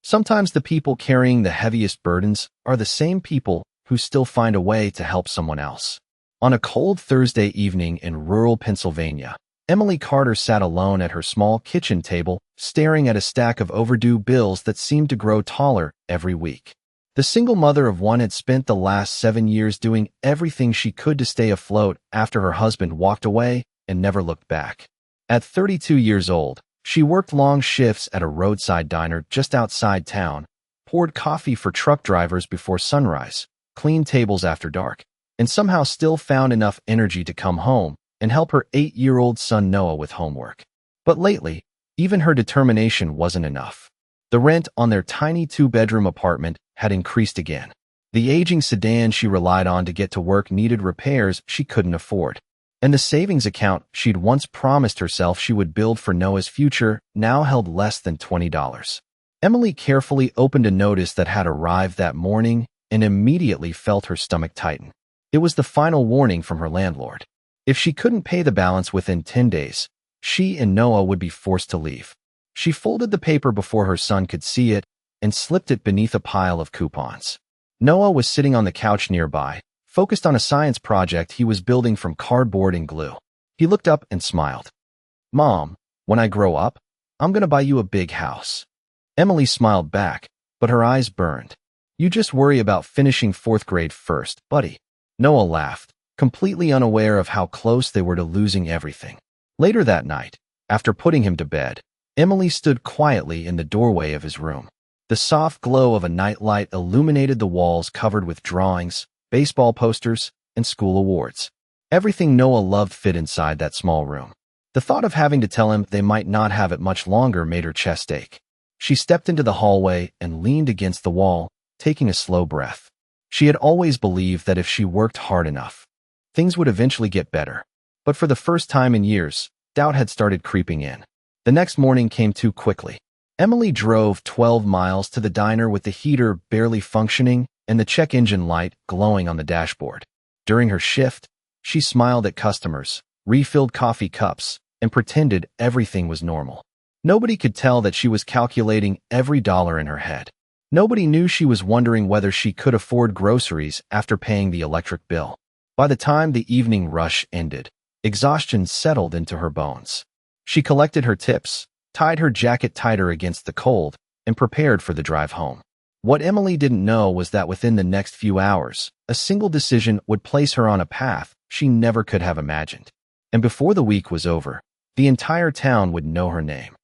Sometimes the people carrying the heaviest burdens are the same people who still find a way to help someone else. On a cold Thursday evening in rural Pennsylvania, Emily Carter sat alone at her small kitchen table, staring at a stack of overdue bills that seemed to grow taller every week. The single mother of one had spent the last 7 years doing everything she could to stay afloat after her husband walked away and never looked back. At 32 years old, she worked long shifts at a roadside diner just outside town, poured coffee for truck drivers before sunrise, cleaned tables after dark, and somehow still found enough energy to come home and help her 8-year-old son Noah with homework. But lately, even her determination wasn't enough. The rent on their tiny 2-bedroom apartment had increased again. The aging sedan she relied on to get to work needed repairs she couldn't afford. And the savings account she'd once promised herself she would build for Noah's future now held less than $20. Emily carefully opened a notice that had arrived that morning and immediately felt her stomach tighten. It was the final warning from her landlord. If she couldn't pay the balance within 10 days, she and Noah would be forced to leave. She folded the paper before her son could see it and slipped it beneath a pile of coupons. Noah was sitting on the couch nearby, focused on a science project he was building from cardboard and glue. He looked up and smiled. "Mom, when I grow up, I'm gonna buy you a big house." Emily smiled back, but her eyes burned. "You just worry about finishing 4th grade first, buddy." Noah laughed, completely unaware of how close they were to losing everything. Later that night, after putting him to bed, Emily stood quietly in the doorway of his room. The soft glow of a nightlight illuminated the walls covered with drawings, baseball posters, and school awards. Everything Noah loved fit inside that small room. The thought of having to tell him they might not have it much longer made her chest ache. She stepped into the hallway and leaned against the wall, taking a slow breath. She had always believed that if she worked hard enough, things would eventually get better. But for the first time in years, doubt had started creeping in. The next morning came too quickly. Emily drove 12 miles to the diner with the heater barely functioning and the check engine light glowing on the dashboard. During her shift, she smiled at customers, refilled coffee cups, and pretended everything was normal. Nobody could tell that she was calculating every dollar in her head. Nobody knew she was wondering whether she could afford groceries after paying the electric bill. By the time the evening rush ended, exhaustion settled into her bones. She collected her tips, tied her jacket tighter against the cold, and prepared for the drive home. What Emily didn't know was that within the next few hours, a single decision would place her on a path she never could have imagined. And before the week was over, the entire town would know her name.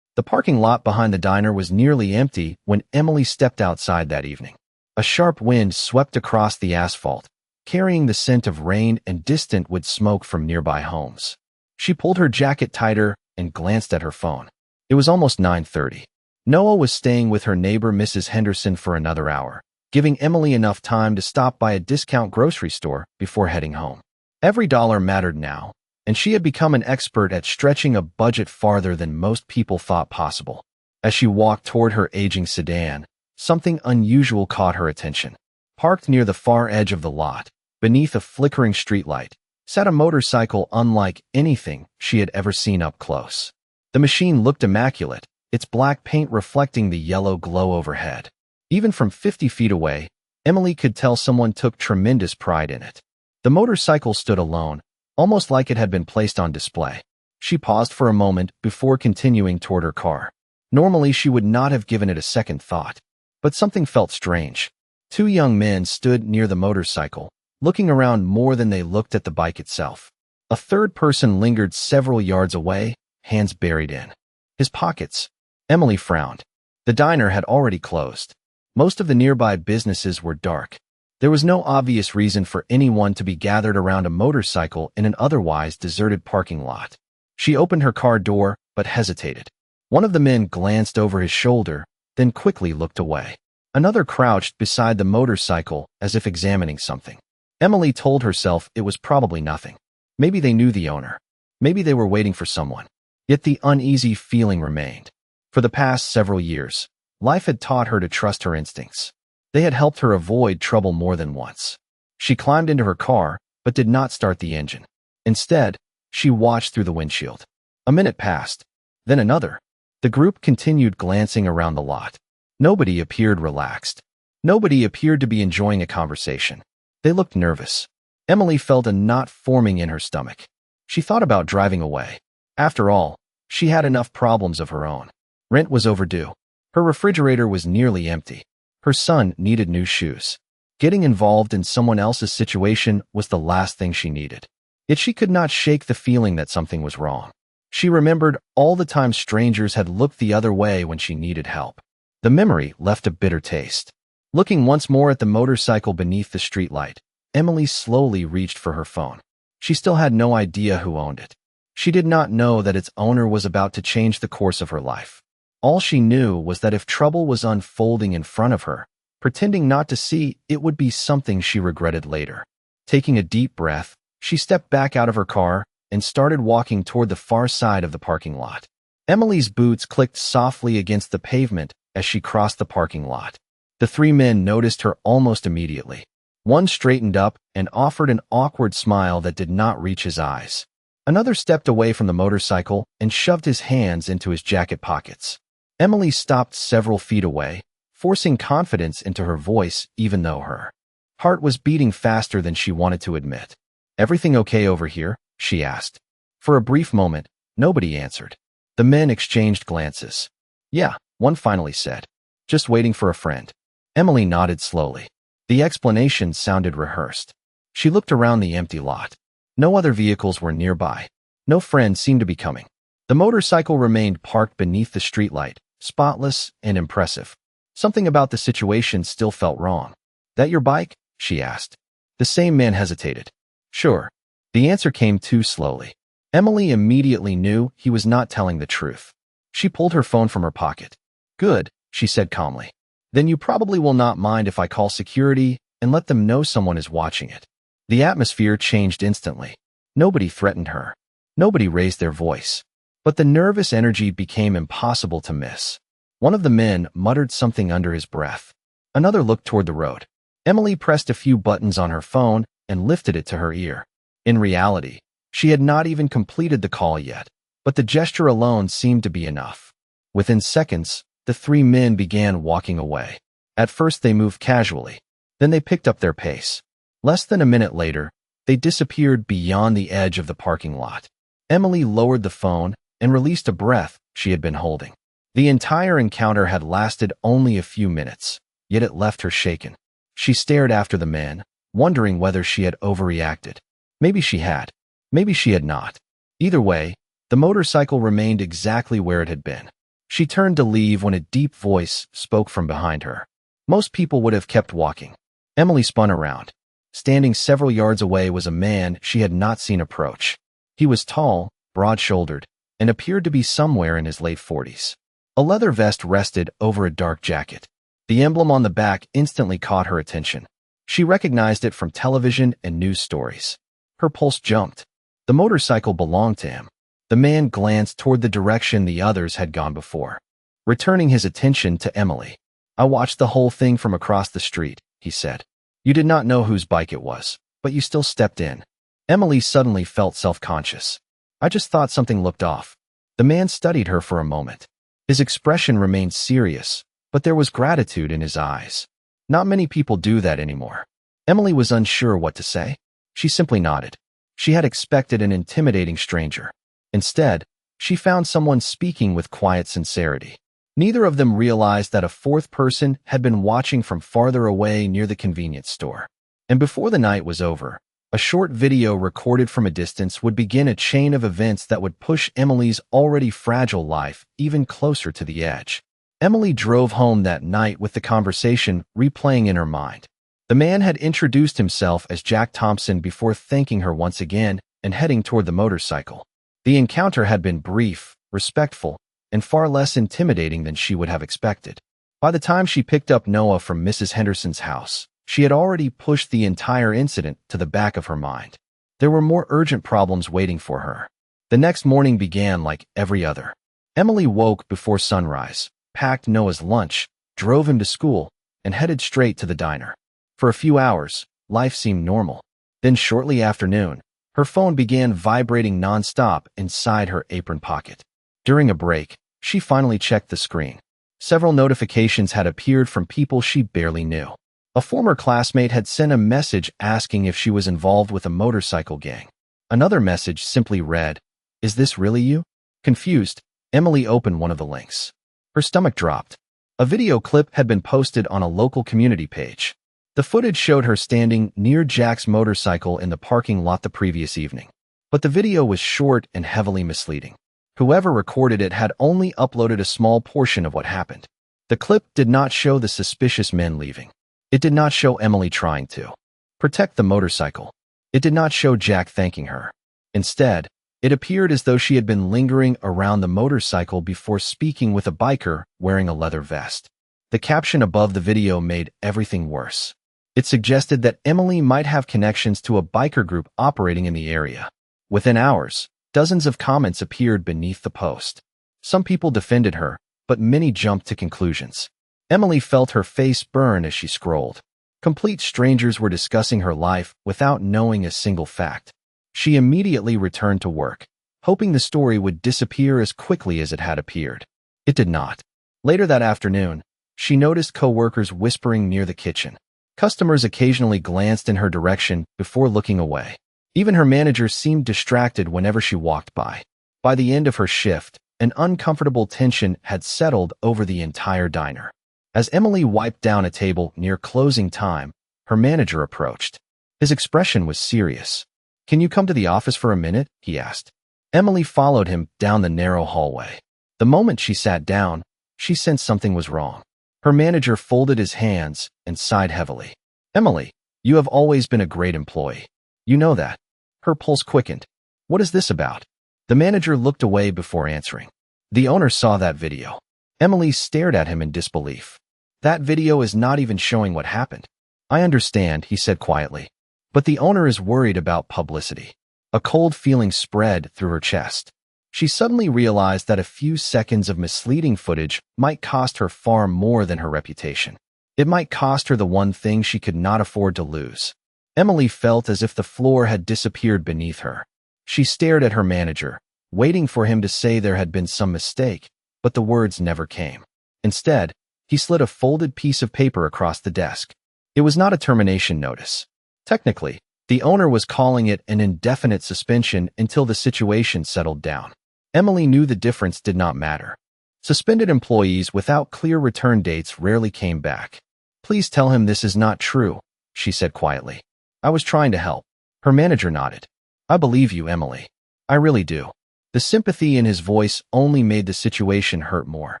The parking lot behind the diner was nearly empty when Emily stepped outside that evening. A sharp wind swept across the asphalt, carrying the scent of rain and distant wood smoke from nearby homes. She pulled her jacket tighter and glanced at her phone. It was almost 9:30. Noah was staying with her neighbor Mrs. Henderson for another hour, giving Emily enough time to stop by a discount grocery store before heading home. Every dollar mattered now, and she had become an expert at stretching a budget farther than most people thought possible. As she walked toward her aging sedan, something unusual caught her attention. Parked near the far edge of the lot, beneath a flickering streetlight, sat a motorcycle unlike anything she had ever seen up close. The machine looked immaculate, its black paint reflecting the yellow glow overhead. Even from 50 feet away, Emily could tell someone took tremendous pride in it. The motorcycle stood alone, almost like it had been placed on display. She paused for a moment before continuing toward her car. Normally, she would not have given it a second thought, but something felt strange. 2 young men stood near the motorcycle, looking around more than they looked at the bike itself. A third person lingered several yards away, hands buried in his pockets. Emily frowned. The diner had already closed. Most of the nearby businesses were dark. There was no obvious reason for anyone to be gathered around a motorcycle in an otherwise deserted parking lot. She opened her car door, but hesitated. One of the men glanced over his shoulder, then quickly looked away. Another crouched beside the motorcycle as if examining something. Emily told herself it was probably nothing. Maybe they knew the owner. Maybe they were waiting for someone. Yet the uneasy feeling remained. For the past several years, life had taught her to trust her instincts. They had helped her avoid trouble more than once. She climbed into her car, but did not start the engine. Instead, she watched through the windshield. A minute passed, then another. The group continued glancing around the lot. Nobody appeared relaxed. Nobody appeared to be enjoying a conversation. They looked nervous. Emily felt a knot forming in her stomach. She thought about driving away. After all, she had enough problems of her own. Rent was overdue. Her refrigerator was nearly empty. Her son needed new shoes. Getting involved in someone else's situation was the last thing she needed. Yet she could not shake the feeling that something was wrong. She remembered all the times strangers had looked the other way when she needed help. The memory left a bitter taste. Looking once more at the motorcycle beneath the streetlight, Emily slowly reached for her phone. She still had no idea who owned it. She did not know that its owner was about to change the course of her life. All she knew was that if trouble was unfolding in front of her, pretending not to see, it would be something she regretted later. Taking a deep breath, she stepped back out of her car and started walking toward the far side of the parking lot. Emily's boots clicked softly against the pavement as she crossed the parking lot. The three men noticed her almost immediately. One straightened up and offered an awkward smile that did not reach his eyes. Another stepped away from the motorcycle and shoved his hands into his jacket pockets. Emily stopped several feet away, forcing confidence into her voice even though her heart was beating faster than she wanted to admit. "Everything okay over here?" she asked. For a brief moment, nobody answered. The men exchanged glances. "Yeah," one finally said. "Just waiting for a friend." Emily nodded slowly. The explanation sounded rehearsed. She looked around the empty lot. No other vehicles were nearby. No friend seemed to be coming. The motorcycle remained parked beneath the streetlight, spotless and impressive. Something about the situation still felt wrong. "That your bike?" she asked. The same man hesitated. "Sure." The answer came too slowly. Emily immediately knew he was not telling the truth. She pulled her phone from her pocket. "Good," she said calmly. "Then you probably will not mind if I call security and let them know someone is watching it." The atmosphere changed instantly. Nobody threatened her. Nobody raised their voice. But the nervous energy became impossible to miss. One of the men muttered something under his breath. Another looked toward the road. Emily pressed a few buttons on her phone and lifted it to her ear. In reality, she had not even completed the call yet, but the gesture alone seemed to be enough. Within seconds, the three men began walking away. At first they moved casually. Then they picked up their pace. Less than a minute later, they disappeared beyond the edge of the parking lot. Emily lowered the phone and released a breath she had been holding. The entire encounter had lasted only a few minutes, yet it left her shaken. She stared after the men, wondering whether she had overreacted. Maybe she had. Maybe she had not. Either way, the motorcycle remained exactly where it had been. She turned to leave when a deep voice spoke from behind her. Most people would have kept walking. Emily spun around. Standing several yards away was a man she had not seen approach. He was tall, broad-shouldered, and appeared to be somewhere in his late 40s. A leather vest rested over a dark jacket. The emblem on the back instantly caught her attention. She recognized it from television and news stories. Her pulse jumped. The motorcycle belonged to him. The man glanced toward the direction the others had gone before, returning his attention to Emily. "I watched the whole thing from across the street," he said. "You did not know whose bike it was, but you still stepped in." Emily suddenly felt self-conscious. "I just thought something looked off." The man studied her for a moment. His expression remained serious, but there was gratitude in his eyes. Not many people do that anymore. Emily was unsure what to say. She simply nodded. She had expected an intimidating stranger. Instead, she found someone speaking with quiet sincerity. Neither of them realized that a fourth person had been watching from farther away near the convenience store. And before the night was over, a short video recorded from a distance would begin a chain of events that would push Emily's already fragile life even closer to the edge. Emily drove home that night with the conversation replaying in her mind. The man had introduced himself as Jack Thompson before thanking her once again and heading toward the motorcycle. The encounter had been brief, respectful, and far less intimidating than she would have expected. By the time she picked up Noah from Mrs. Henderson's house, she had already pushed the entire incident to the back of her mind. There were more urgent problems waiting for her. The next morning began like every other. Emily woke before sunrise, packed Noah's lunch, drove him to school, and headed straight to the diner. For a few hours, life seemed normal. Then shortly after noon, her phone began vibrating nonstop inside her apron pocket. During a break, she finally checked the screen. Several notifications had appeared from people she barely knew. A former classmate had sent a message asking if she was involved with a motorcycle gang. Another message simply read, "Is this really you?" Confused, Emily opened one of the links. Her stomach dropped. A video clip had been posted on a local community page. The footage showed her standing near Jack's motorcycle in the parking lot the previous evening. But the video was short and heavily misleading. Whoever recorded it had only uploaded a small portion of what happened. The clip did not show the suspicious men leaving. It did not show Emily trying to protect the motorcycle. It did not show Jack thanking her. Instead, it appeared as though she had been lingering around the motorcycle before speaking with a biker wearing a leather vest. The caption above the video made everything worse. It suggested that Emily might have connections to a biker group operating in the area. Within hours, dozens of comments appeared beneath the post. Some people defended her, but many jumped to conclusions. Emily felt her face burn as she scrolled. Complete strangers were discussing her life without knowing a single fact. She immediately returned to work, hoping the story would disappear as quickly as it had appeared. It did not. Later that afternoon, she noticed coworkers whispering near the kitchen. Customers occasionally glanced in her direction before looking away. Even her manager seemed distracted whenever she walked by. By the end of her shift, an uncomfortable tension had settled over the entire diner. As Emily wiped down a table near closing time, her manager approached. His expression was serious. "Can you come to the office for a minute?" he asked. Emily followed him down the narrow hallway. The moment she sat down, she sensed something was wrong. Her manager folded his hands and sighed heavily. "Emily, you have always been a great employee. You know that." Her pulse quickened. "What is this about?" The manager looked away before answering. "The owner saw that video." Emily stared at him in disbelief. "That video is not even showing what happened." "I understand," he said quietly. "But the owner is worried about publicity." A cold feeling spread through her chest. She suddenly realized that a few seconds of misleading footage might cost her far more than her reputation. It might cost her the one thing she could not afford to lose. Emily felt as if the floor had disappeared beneath her. She stared at her manager, waiting for him to say there had been some mistake, but the words never came. Instead, he slid a folded piece of paper across the desk. It was not a termination notice. Technically, the owner was calling it an indefinite suspension until the situation settled down. Emily knew the difference did not matter. Suspended employees without clear return dates rarely came back. "Please tell him this is not true," she said quietly. "I was trying to help." Her manager nodded. "I believe you, Emily. I really do." The sympathy in his voice only made the situation hurt more.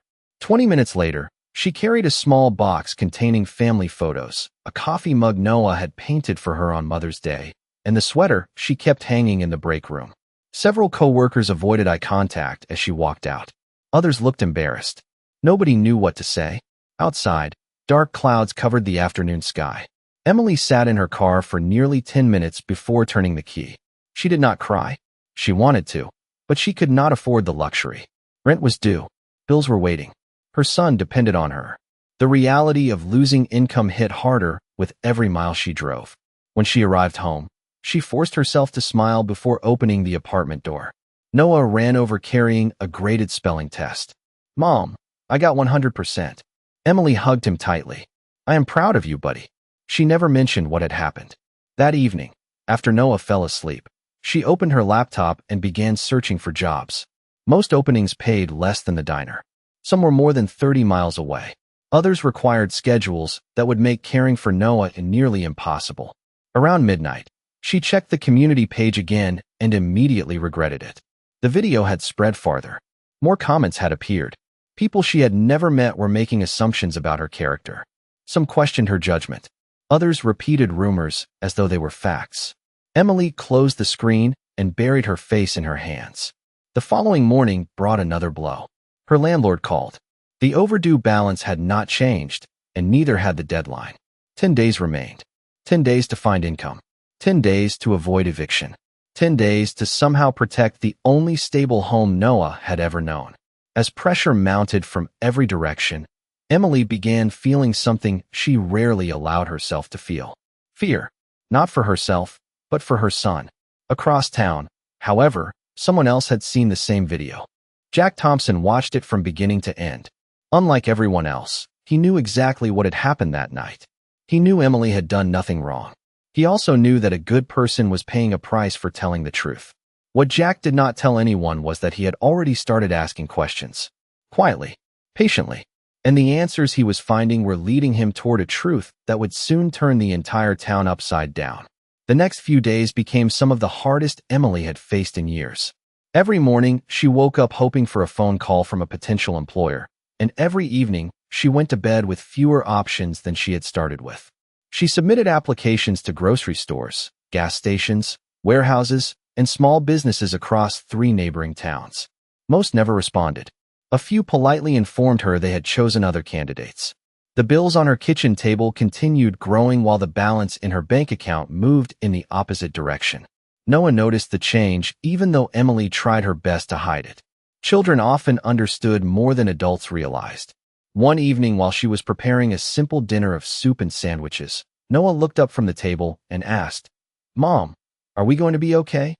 20 minutes later, she carried a small box containing family photos, a coffee mug Noah had painted for her on Mother's Day, and the sweater she kept hanging in the break room. Several co-workers avoided eye contact as she walked out. Others looked embarrassed. Nobody knew what to say. Outside, dark clouds covered the afternoon sky. Emily sat in her car for nearly 10 minutes before turning the key. She did not cry. She wanted to, but she could not afford the luxury. Rent was due. Bills were waiting. Her son depended on her. The reality of losing income hit harder with every mile she drove. When she arrived home, she forced herself to smile before opening the apartment door. Noah ran over carrying a graded spelling test. "Mom, I got 100%. Emily hugged him tightly. "I am proud of you, buddy." She never mentioned what had happened. That evening, after Noah fell asleep, she opened her laptop and began searching for jobs. Most openings paid less than the diner. Some were more than 30 miles away. Others required schedules that would make caring for Noah nearly impossible. Around midnight, she checked the community page again and immediately regretted it. The video had spread farther. More comments had appeared. People she had never met were making assumptions about her character. Some questioned her judgment. Others repeated rumors as though they were facts. Emily closed the screen and buried her face in her hands. The following morning brought another blow. Her landlord called. The overdue balance had not changed, and neither had the deadline. 10 days remained. 10 days to find income. 10 days to avoid eviction. 10 days to somehow protect the only stable home Noah had ever known. As pressure mounted from every direction, Emily began feeling something she rarely allowed herself to feel. Fear. Not for herself, but for her son. Across town, however, someone else had seen the same video. Jack Thompson watched it from beginning to end. Unlike everyone else, he knew exactly what had happened that night. He knew Emily had done nothing wrong. He also knew that a good person was paying a price for telling the truth. What Jack did not tell anyone was that he had already started asking questions. Quietly, patiently. And the answers he was finding were leading him toward a truth that would soon turn the entire town upside down. The next few days became some of the hardest Emily had faced in years. Every morning, she woke up hoping for a phone call from a potential employer, and every evening, she went to bed with fewer options than she had started with. She submitted applications to grocery stores, gas stations, warehouses, and small businesses across 3 neighboring towns. Most never responded. A few politely informed her they had chosen other candidates. The bills on her kitchen table continued growing while the balance in her bank account moved in the opposite direction. No one noticed the change, even though Emily tried her best to hide it. Children often understood more than adults realized. One evening while she was preparing a simple dinner of soup and sandwiches, Noah looked up from the table and asked, "Mom, are we going to be okay?"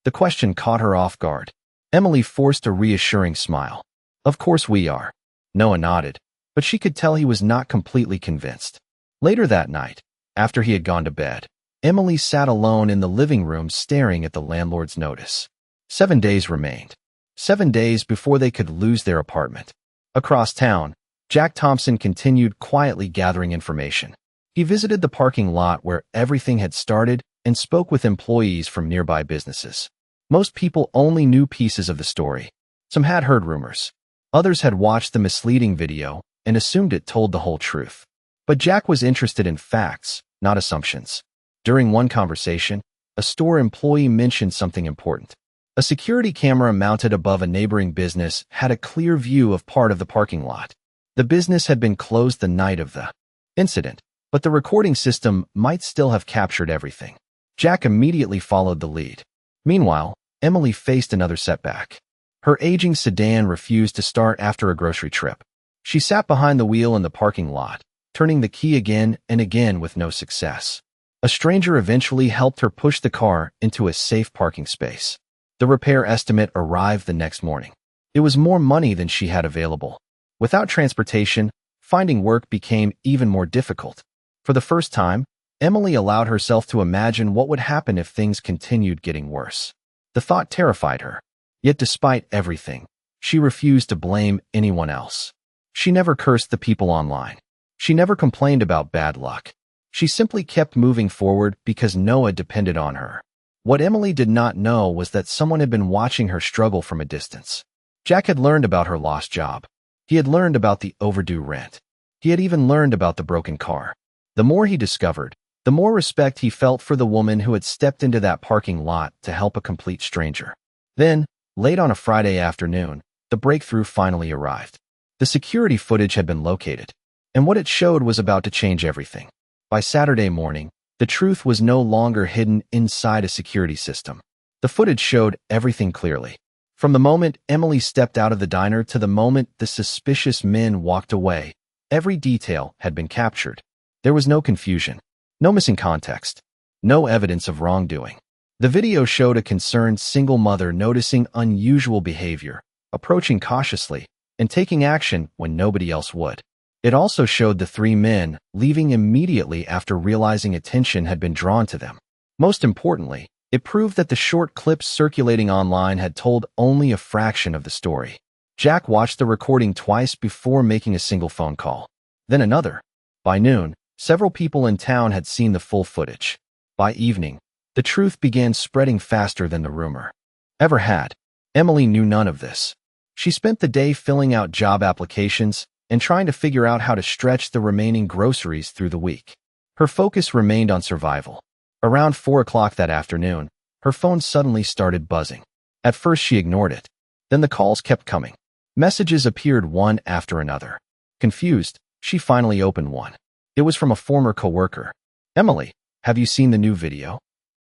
The question caught her off guard. Emily forced a reassuring smile. "Of course we are." Noah nodded, but she could tell he was not completely convinced. Later that night, after he had gone to bed, Emily sat alone in the living room staring at the landlord's notice. 7 days remained. 7 days before they could lose their apartment. Across town, Jack Thompson continued quietly gathering information. He visited the parking lot where everything had started and spoke with employees from nearby businesses. Most people only knew pieces of the story. Some had heard rumors. Others had watched the misleading video and assumed it told the whole truth. But Jack was interested in facts, not assumptions. During one conversation, a store employee mentioned something important. A security camera mounted above a neighboring business had a clear view of part of the parking lot. The business had been closed the night of the incident, but the recording system might still have captured everything. Jack immediately followed the lead. Meanwhile, Emily faced another setback. Her aging sedan refused to start after a grocery trip. She sat behind the wheel in the parking lot, turning the key again and again with no success. A stranger eventually helped her push the car into a safe parking space. The repair estimate arrived the next morning. It was more money than she had available. Without transportation, finding work became even more difficult. For the first time, Emily allowed herself to imagine what would happen if things continued getting worse. The thought terrified her. Yet despite everything, she refused to blame anyone else. She never cursed the people online. She never complained about bad luck. She simply kept moving forward because Noah depended on her. What Emily did not know was that someone had been watching her struggle from a distance. Jack had learned about her lost job. He had learned about the overdue rent. He had even learned about the broken car. The more he discovered, the more respect he felt for the woman who had stepped into that parking lot to help a complete stranger. Then, late on a Friday afternoon, the breakthrough finally arrived. The security footage had been located, and what it showed was about to change everything. By Saturday morning, the truth was no longer hidden inside a security system. The footage showed everything clearly. From the moment Emily stepped out of the diner to the moment the suspicious men walked away, every detail had been captured. There was no confusion, no missing context, no evidence of wrongdoing. The video showed a concerned single mother noticing unusual behavior, approaching cautiously, and taking action when nobody else would. It also showed the 3 men leaving immediately after realizing attention had been drawn to them. Most importantly, it proved that the short clips circulating online had told only a fraction of the story. Jack watched the recording twice before making a single phone call. Then another. By noon, several people in town had seen the full footage. By evening, the truth began spreading faster than the rumor ever had. Emily knew none of this. She spent the day filling out job applications and trying to figure out how to stretch the remaining groceries through the week. Her focus remained on survival. Around 4 o'clock that afternoon, her phone suddenly started buzzing. At first she ignored it. Then the calls kept coming. Messages appeared one after another. Confused, she finally opened one. It was from a former coworker. "Emily, have you seen the new video?"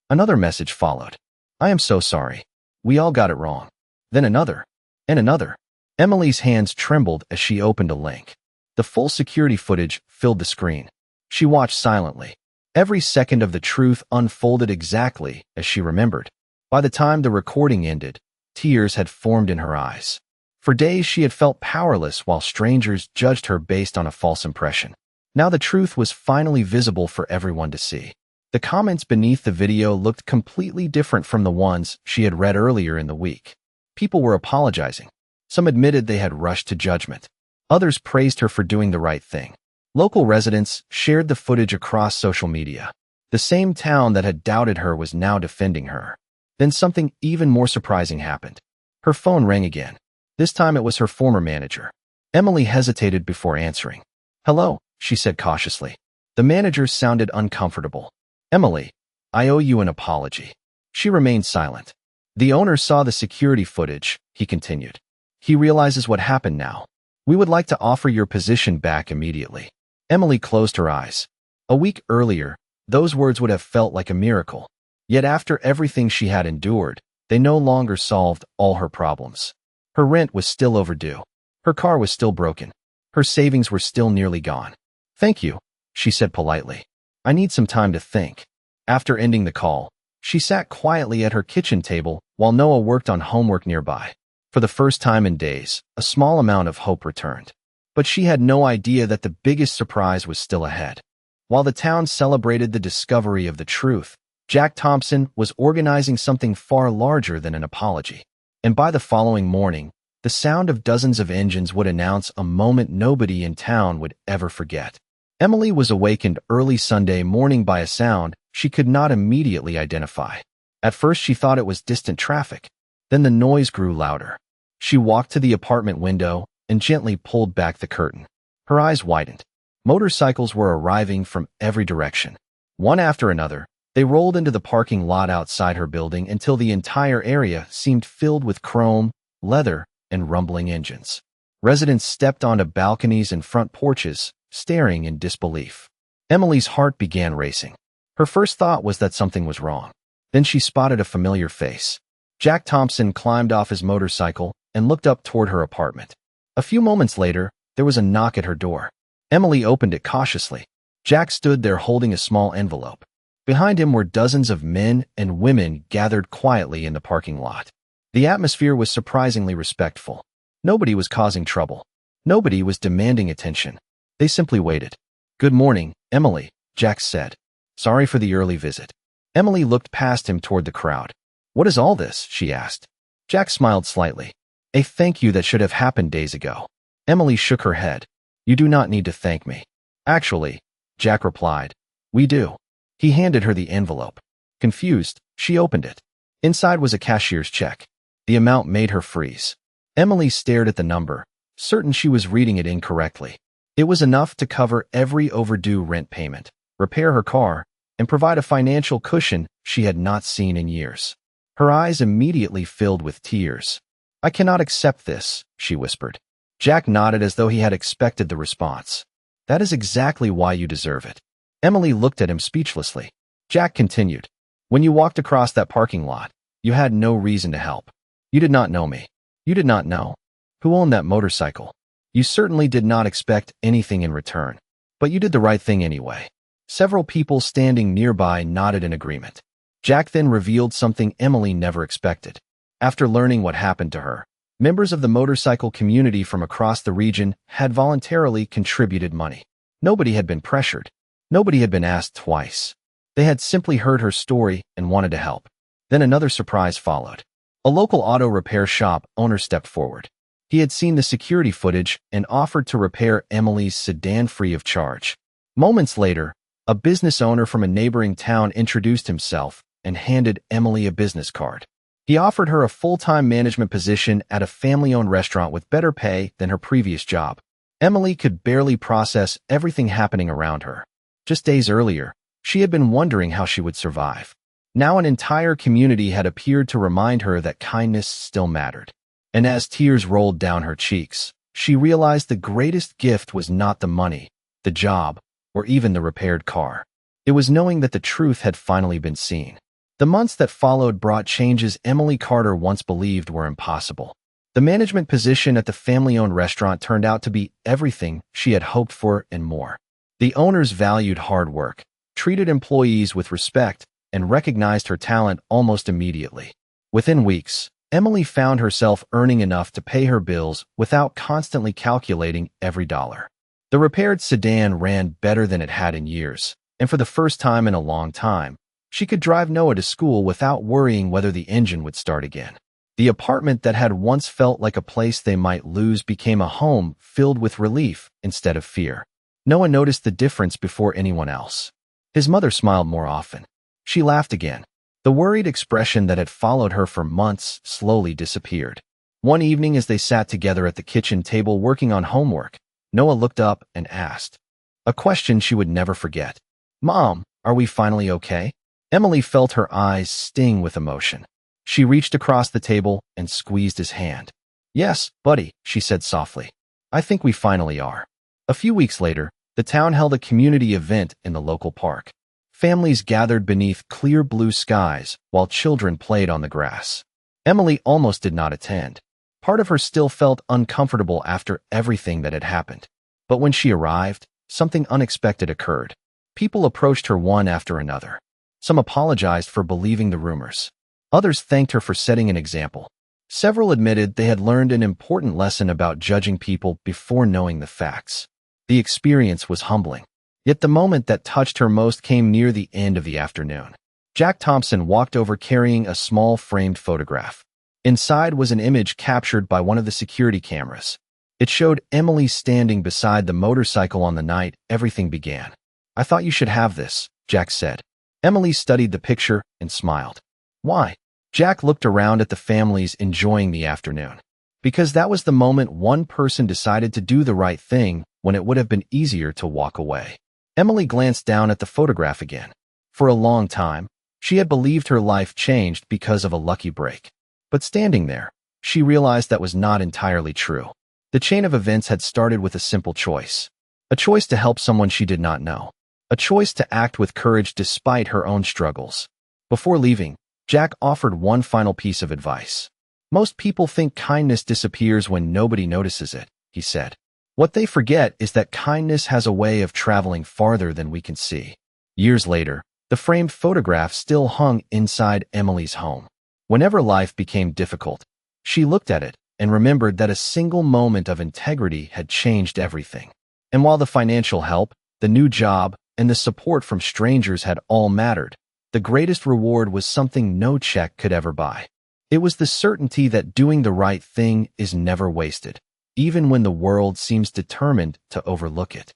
Another message followed. "I am so sorry. We all got it wrong." Then another. And another. Emily's hands trembled as she opened a link. The full security footage filled the screen. She watched silently. Every second of the truth unfolded exactly as she remembered. By the time the recording ended, tears had formed in her eyes. For days she had felt powerless while strangers judged her based on a false impression. Now the truth was finally visible for everyone to see. The comments beneath the video looked completely different from the ones she had read earlier in the week. People were apologizing. Some admitted they had rushed to judgment. Others praised her for doing the right thing. Local residents shared the footage across social media. The same town that had doubted her was now defending her. Then something even more surprising happened. Her phone rang again. This time it was her former manager. Emily hesitated before answering. "Hello," she said cautiously. The manager sounded uncomfortable. "Emily, I owe you an apology." She remained silent. "The owner saw the security footage," he continued. "He realizes what happened now. We would like to offer your position back immediately." Emily closed her eyes. A week earlier, those words would have felt like a miracle. Yet after everything she had endured, they no longer solved all her problems. Her rent was still overdue. Her car was still broken. Her savings were still nearly gone. "Thank you," she said politely. "I need some time to think." After ending the call, she sat quietly at her kitchen table while Noah worked on homework nearby. For the first time in days, a small amount of hope returned. But she had no idea that the biggest surprise was still ahead. While the town celebrated the discovery of the truth, Jack Thompson was organizing something far larger than an apology. And by the following morning, the sound of dozens of engines would announce a moment nobody in town would ever forget. Emily was awakened early Sunday morning by a sound she could not immediately identify. At first she thought it was distant traffic. Then the noise grew louder. She walked to the apartment window and gently pulled back the curtain. Her eyes widened. Motorcycles were arriving from every direction. One after another, they rolled into the parking lot outside her building until the entire area seemed filled with chrome, leather, and rumbling engines. Residents stepped onto balconies and front porches, staring in disbelief. Emily's heart began racing. Her first thought was that something was wrong. Then she spotted a familiar face. Jack Thompson climbed off his motorcycle and looked up toward her apartment. A few moments later, there was a knock at her door. Emily opened it cautiously. Jack stood there holding a small envelope. Behind him were dozens of men and women gathered quietly in the parking lot. The atmosphere was surprisingly respectful. Nobody was causing trouble. Nobody was demanding attention. They simply waited. "Good morning, Emily," Jack said. "Sorry for the early visit." Emily looked past him toward the crowd. "What is all this?" she asked. Jack smiled slightly. "A thank you that should have happened days ago." Emily shook her head. "You do not need to thank me." "Actually," Jack replied, "we do." He handed her the envelope. Confused, she opened it. Inside was a cashier's check. The amount made her freeze. Emily stared at the number, certain she was reading it incorrectly. It was enough to cover every overdue rent payment, repair her car, and provide a financial cushion she had not seen in years. Her eyes immediately filled with tears. "I cannot accept this," she whispered. Jack nodded as though he had expected the response. "That is exactly why you deserve it." Emily looked at him speechlessly. Jack continued, "When you walked across that parking lot, you had no reason to help. You did not know me. You did not know who owned that motorcycle. You certainly did not expect anything in return. But you did the right thing anyway." Several people standing nearby nodded in agreement. Jack then revealed something Emily never expected. After learning what happened to her, members of the motorcycle community from across the region had voluntarily contributed money. Nobody had been pressured. Nobody had been asked twice. They had simply heard her story and wanted to help. Then another surprise followed. A local auto repair shop owner stepped forward. He had seen the security footage and offered to repair Emily's sedan free of charge. Moments later, a business owner from a neighboring town introduced himself and handed Emily a business card. He offered her a full-time management position at a family-owned restaurant with better pay than her previous job. Emily could barely process everything happening around her. Just days earlier, she had been wondering how she would survive. Now an entire community had appeared to remind her that kindness still mattered. And as tears rolled down her cheeks, she realized the greatest gift was not the money, the job, or even the repaired car. It was knowing that the truth had finally been seen. The months that followed brought changes Emily Carter once believed were impossible. The management position at the family-owned restaurant turned out to be everything she had hoped for and more. The owners valued hard work, treated employees with respect, and recognized her talent almost immediately. Within weeks, Emily found herself earning enough to pay her bills without constantly calculating every dollar. The repaired sedan ran better than it had in years, and for the first time in a long time, she could drive Noah to school without worrying whether the engine would start again. The apartment that had once felt like a place they might lose became a home filled with relief instead of fear. Noah noticed the difference before anyone else. His mother smiled more often. She laughed again. The worried expression that had followed her for months slowly disappeared. One evening as they sat together at the kitchen table working on homework, Noah looked up and asked a question she would never forget. "Mom, are we finally okay?" Emily felt her eyes sting with emotion. She reached across the table and squeezed his hand. "Yes, buddy," she said softly. "I think we finally are." A few weeks later, the town held a community event in the local park. Families gathered beneath clear blue skies while children played on the grass. Emily almost did not attend. Part of her still felt uncomfortable after everything that had happened. But when she arrived, something unexpected occurred. People approached her one after another. Some apologized for believing the rumors. Others thanked her for setting an example. Several admitted they had learned an important lesson about judging people before knowing the facts. The experience was humbling. Yet the moment that touched her most came near the end of the afternoon. Jack Thompson walked over carrying a small framed photograph. Inside was an image captured by one of the security cameras. It showed Emily standing beside the motorcycle on the night everything began. "I thought you should have this," Jack said. Emily studied the picture and smiled. "Why?" Jack looked around at the families enjoying the afternoon. "Because that was the moment one person decided to do the right thing when it would have been easier to walk away." Emily glanced down at the photograph again. For a long time, she had believed her life changed because of a lucky break. But standing there, she realized that was not entirely true. The chain of events had started with a simple choice. A choice to help someone she did not know. A choice to act with courage despite her own struggles. Before leaving, Jack offered one final piece of advice. "Most people think kindness disappears when nobody notices it," he said. "What they forget is that kindness has a way of traveling farther than we can see." Years later, the framed photograph still hung inside Emily's home. Whenever life became difficult, she looked at it and remembered that a single moment of integrity had changed everything. And while the financial help, the new job, and the support from strangers had all mattered, the greatest reward was something no check could ever buy. It was the certainty that doing the right thing is never wasted, even when the world seems determined to overlook it.